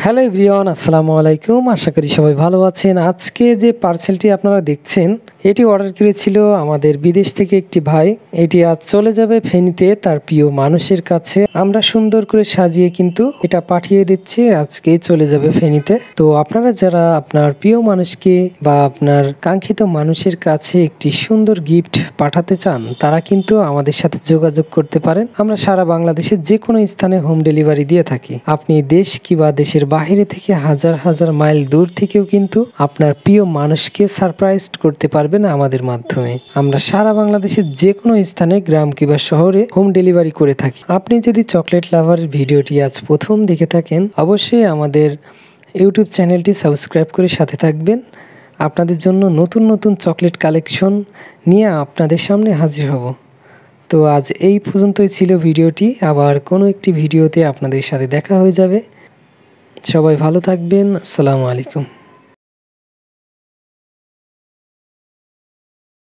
Hello everyone, আসসালামু আলাইকুম। আশা করি সবাই ভালো আছেন। আজকে যে পার্সেলটি আপনারা দেখছেন, এটি অর্ডার করেছিল আমাদের বিদেশ থেকে একটি ভাই। এটি আজ চলে যাবে ফেনীতে তার প্রিয় মানুষের কাছে। আমরা সুন্দর করে সাজিয়ে কিন্তু এটা পাঠিয়ে দিচ্ছি, আজকেই চলে যাবে ফেনীতে। তো আপনারা যারা আপনার প্রিয় মানুষকে বা আপনার কাঙ্ক্ষিত মানুষের কাছে একটি সুন্দর গিফট পাঠাতে চান, তারা কিন্তু আমাদের সাথে যোগাযোগ করতে পারেন। আমরা সারা বাংলাদেশের যে কোনো স্থানে হোম ডেলিভারি দিয়ে থাকি। আপনি দেশ কিংবা দেশের বাইরে থেকে হাজার হাজার মাইল দূর থেকেও কিন্তু আপনার প্রিয় মানুষকে সারপ্রাইজ করতে পারবেন আমাদের মাধ্যমে। আমরা সারা বাংলাদেশের যে কোনো স্থানে, গ্রাম কিংবা শহরে হোম ডেলিভারি করে থাকি। আপনি যদি চকলেট লাভারের ভিডিওটি আজ প্রথম দেখে থাকেন, অবশ্যই আমাদের ইউটিউব চ্যানেলটি সাবস্ক্রাইব করে সাথে থাকবেন। আপনাদের জন্য নতুন নতুন চকলেট কালেকশন নিয়ে আপনাদের সামনে হাজির হব। তো আজ এই পর্যন্তই ছিল ভিডিওটি। আবার কোনো একটি ভিডিওতে আপনাদের সাথে দেখা হয়ে যাবে। সবাই ভালো থাকবেন। আসসালামু আলাইকুম।